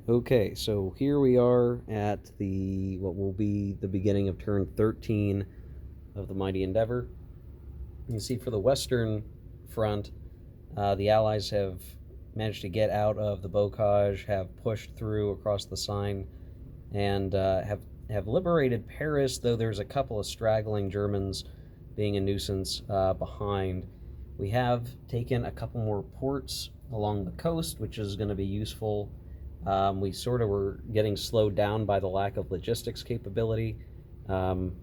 Okay, so here we are at the what will be the beginning of turn 13 of the Mighty Endeavor. You can see for the western front, the Allies have managed to get out of the bocage, have pushed through across the Seine, and have liberated Paris. Though there's a couple of straggling Germans being a nuisance behind. We have taken a couple more ports along the coast, which is going to be useful. We sort of were getting slowed down by the lack of logistics capability, um,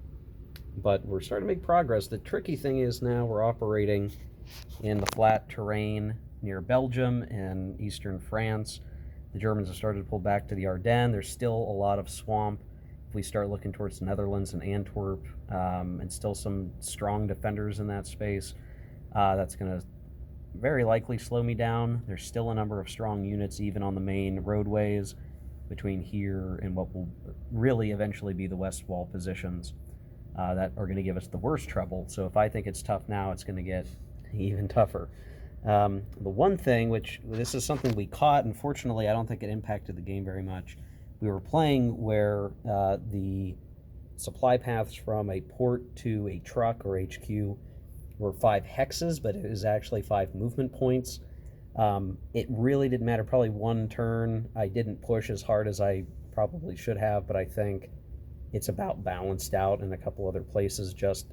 but we're starting to make progress. The tricky thing is now we're operating in the flat terrain near Belgium and eastern France. The Germans have started to pull back to the Ardennes. There's still a lot of swamp. If we start looking towards the Netherlands and Antwerp, and still some strong defenders in that space, that's going to very likely slow me down. There's still a number of strong units even on the main roadways between here and what will really eventually be the West Wall positions that are going to give us the worst trouble. So if I think it's tough now, it's going to get even tougher. The one thing, which this is something we caught, unfortunately, I don't think it impacted the game very much. We were playing where the supply paths from a port to a truck or HQ were 5 hexes, but it was actually 5 movement points. It really didn't matter. Probably one turn I didn't push as hard as I probably should have, but I think it's about balanced out in a couple other places, just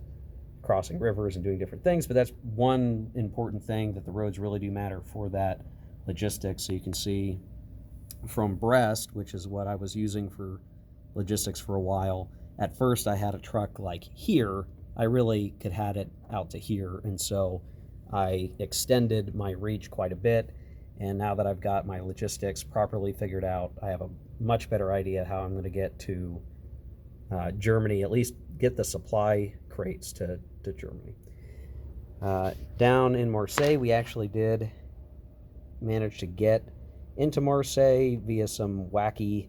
crossing rivers and doing different things. But that's one important thing, that the roads really do matter for that logistics. So you can see from Brest, which is what I was using for logistics for a while, at first I had a truck like here. I really could have it out to here, and so I extended my reach quite a bit. And now that I've got my logistics properly figured out, I have a much better idea how I'm going to get to Germany, at least get the supply crates to Germany. Down in Marseille, we actually did manage to get into Marseille via some wacky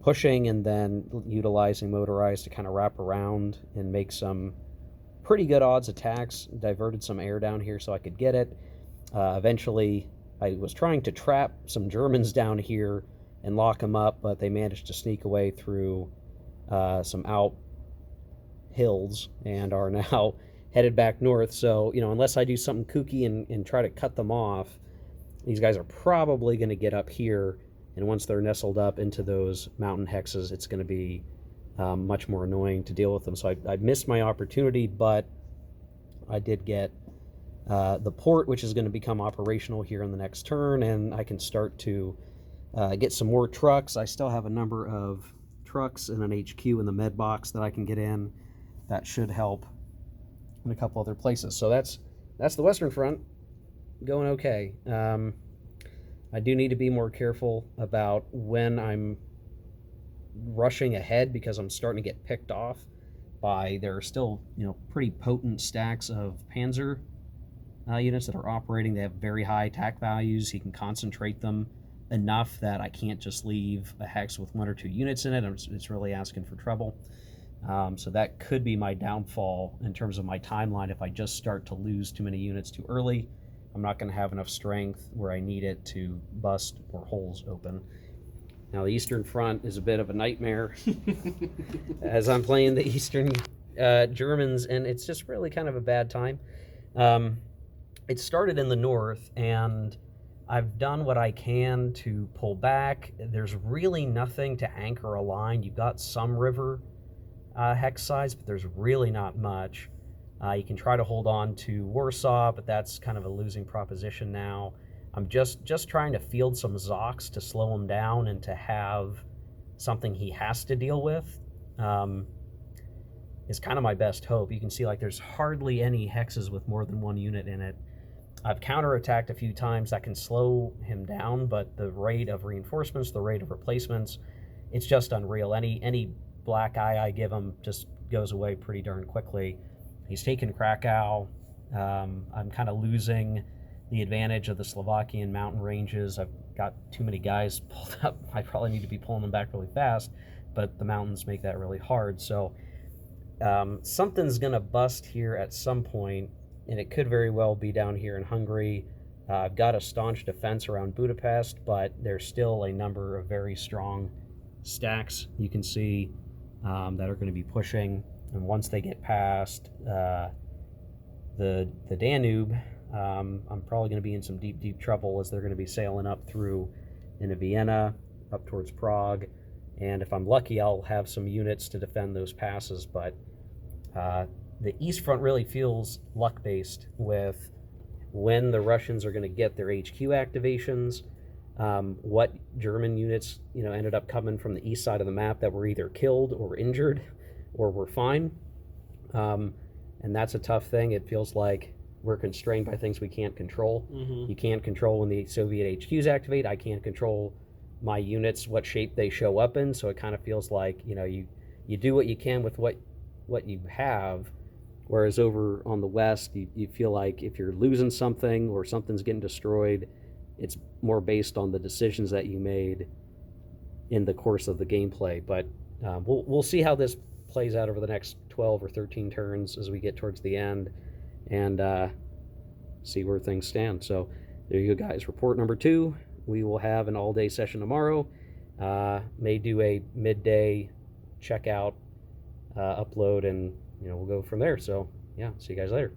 pushing and then utilizing motorized to kind of wrap around and make some pretty good odds attacks. Diverted some air down here so I could get it. Eventually, I was trying to trap some Germans down here and lock them up, but they managed to sneak away through some out hills and are now headed back north. So, unless I do something kooky and try to cut them off, these guys are probably going to get up here, and once they're nestled up into those mountain hexes, it's going to be much more annoying to deal with them. So I missed my opportunity, but I did get the port, which is going to become operational here in the next turn, and I can start to get some more trucks. I still have a number of trucks and an HQ in the med box that I can get in. That should help in a couple other places. So that's the Western Front going okay. I do need to be more careful about when I'm rushing ahead, because I'm starting to get picked off by, there are still pretty potent stacks of Panzer units that are operating. They have very high attack values. He can concentrate them enough that I can't just leave a hex with 1 or 2 units in it. It's really asking for trouble. So that could be my downfall in terms of my timeline. If I just start to lose too many units too early, I'm not going to have enough strength where I need it to bust more holes open. Now, the Eastern Front is a bit of a nightmare as I'm playing the Eastern Germans, and it's just really kind of a bad time. It started in the north, and I've done what I can to pull back. There's really nothing to anchor a line. You've got some river hex size, but there's really not much. You can try to hold on to Warsaw, but that's kind of a losing proposition now. I'm just trying to field some Zocs to slow him down and to have something he has to deal with. Is kind of my best hope. You can see there's hardly any hexes with more than 1 unit in it. I've counterattacked a few times. That can slow him down, but the rate of reinforcements, the rate of replacements, it's just unreal. Any black eye I give him just goes away pretty darn quickly. He's taken Krakow. I'm kind of losing the advantage of the Slovakian mountain ranges. I've got too many guys pulled up. I probably need to be pulling them back really fast, but the mountains make that really hard. So something's going to bust here at some point, and it could very well be down here in Hungary I've got a staunch defense around Budapest, but there's still a number of very strong stacks you can see that are going to be pushing. And once they get past the Danube, I'm probably going to be in some deep trouble, as they're going to be sailing up through into Vienna, up towards Prague. And if I'm lucky, I'll have some units to defend those passes. But the East Front really feels luck-based with when the Russians are going to get their HQ activations, what German units ended up coming from the east side of the map that were either killed or injured or were fine. And that's a tough thing. It feels like we're constrained by things we can't control. Mm-hmm. You can't control when the Soviet HQs activate. I can't control my units, what shape they show up in. So it kind of feels like you do what you can with what you have. Whereas over on the west, you feel like if you're losing something or something's getting destroyed, it's more based on the decisions that you made in the course of the gameplay. But we'll see how this plays out over the next 12 or 13 turns as we get towards the end, and see where things stand. So there you go, guys. Report number 2. We will have an all-day session tomorrow. May do a midday checkout upload, and we'll go from there. So yeah, see you guys later.